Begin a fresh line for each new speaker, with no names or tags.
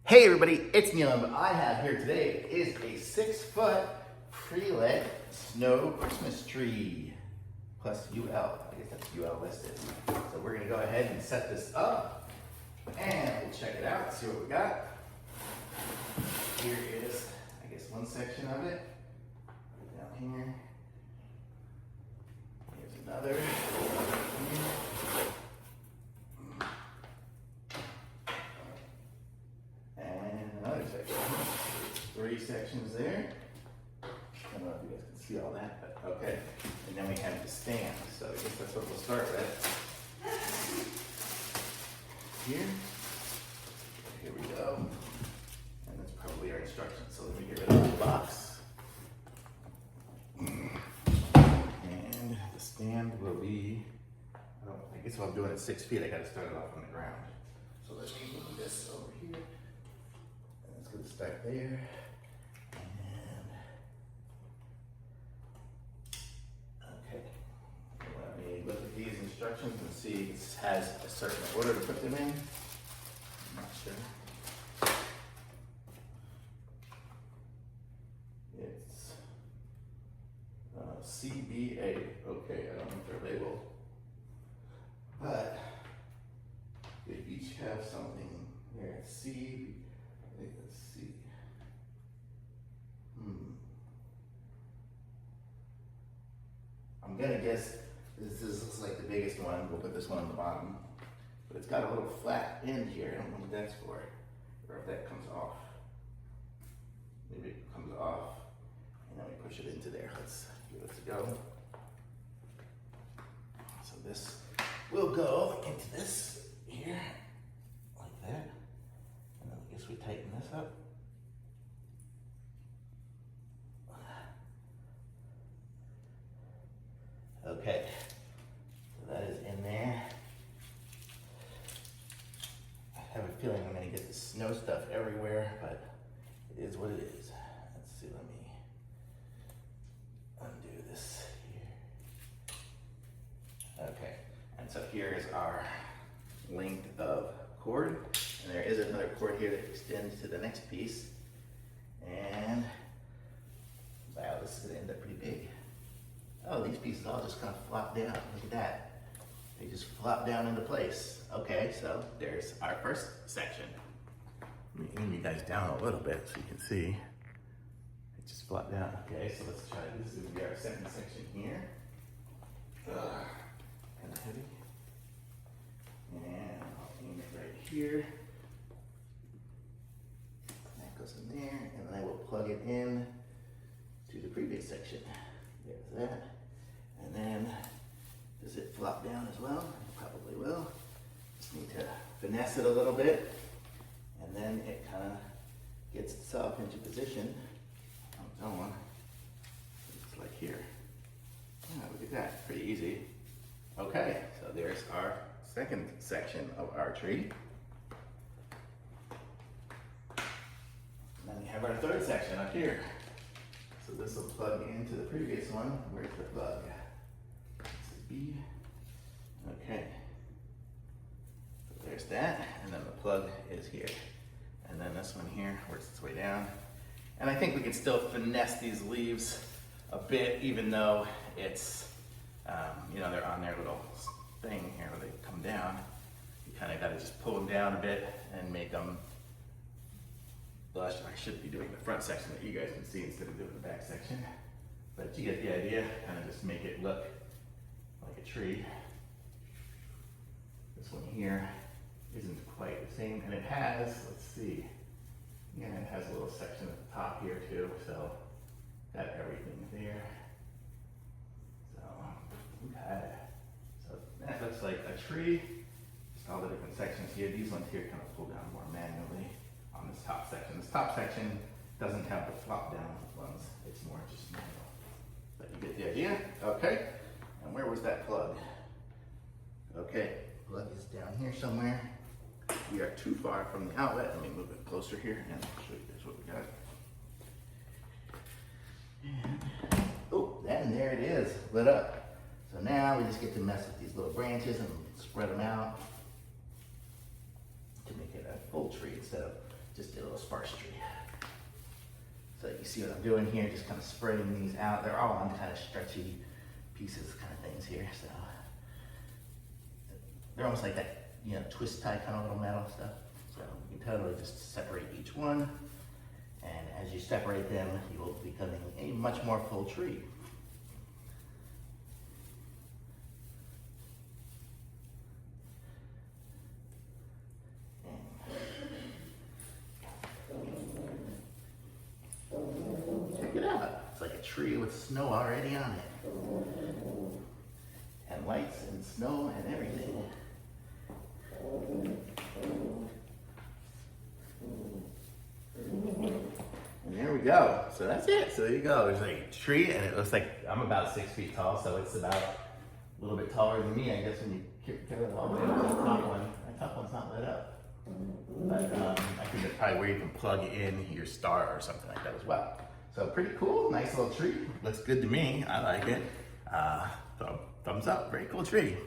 Hey everybody, it's Neil, and what I have here today is a 6-foot pre-lit snow Christmas tree plus UL. I guess that's UL listed. So we're gonna go ahead and set this up and we'll check it out, see what we got. Here is, I guess, one section of it. Down here. Here's another. Three sections there. I don't know if you guys can see all that, but okay. And then we have the stand. So I guess that's what we'll start with. Here we go. And that's probably our instructions. So let me get rid of the box. And the stand will be, I guess if I'm doing it 6 feet, I gotta start it off on the ground. So let me move this over here. And it's gonna start there. Look at these instructions and see it has a certain order to put them in. I'm not sure. It's CBA. Okay, I don't know if they're labeled. But they each have something here. C, I think that's C. I'm gonna guess this looks like the biggest one. We'll put this one on the bottom. But it's got a little flat end here. I don't know what that's for. Or if that comes off. Maybe it comes off. And then we push it into there. Let's give it a go. So this will go into this here. Like that. And then I guess we tighten this up. Okay. That is in there. I have a feeling I'm going to get the snow stuff everywhere, but it is what it is. Let's see, let me undo this here. Okay, and so here is our length of cord, and there is another cord here that extends to the next piece. And wow, this is going to end up pretty big. Oh, these pieces all just kind of flop down. Look at that. They just flop down into place. Okay, so there's our first section. Let me aim you guys down a little bit so you can see. It just flopped down. Okay, so let's try this. This is gonna be our second section here. Kind of heavy. And I'll aim it right here. That goes in there, and then I will plug it in to the previous section. There's that. And then, does it flop down as well? It probably will. Just need to finesse it a little bit. And then it kind of gets itself into position on its own. It's like here. Yeah, look at that, pretty easy. Okay, so there's our second section of our tree. And then we have our third section up here. So this will plug into the previous one. Where's the plug? This is B. Okay. So there's that, and then the plug is here. And then this one here works its way down. And I think we can still finesse these leaves a bit, even though it's, they're on their little thing here where they come down. You kind of got to just pull them down a bit and make them. Well, I should be doing the front section that you guys can see instead of doing the back section. But you get the idea, kind of just make it look like a tree. This one here isn't quite the same, and it has, let's see, yeah, it has a little section at the top here too, so got everything there. So, okay. So that looks like a tree. Just all the different sections here. These ones here kind of pull down more manually. On this top section. This top section doesn't have the flop down ones. It's more just manual. But you get the idea? Okay. And where was that plug? Okay, plug is down here somewhere. We are too far from the outlet. Let me move it closer here and show you guys what we got. And, oh, and there it is, lit up. So now we just get to mess with these little branches and spread them out to make it a full tree instead of just a see what I'm doing here, just kind of spreading these out. They're all on kind of stretchy pieces kind of things here, so. They're almost like that, you know, twist tie kind of little metal stuff. So you can totally just separate each one. And as you separate them, you will be becoming a much more full tree. Check it out. It's like a tree with snow already on it. And lights and snow and everything. And there we go. So that's it. So there you go. There's like a tree, and it looks like I'm about 6 feet tall, so it's about a little bit taller than me, I guess, when you carry it all the way up to the top one. That top one's not lit up. But I think that's probably where you can plug in your star or something like that as well. So pretty cool. Nice little tree. Looks good to me. I like it. So thumbs up. Very cool tree.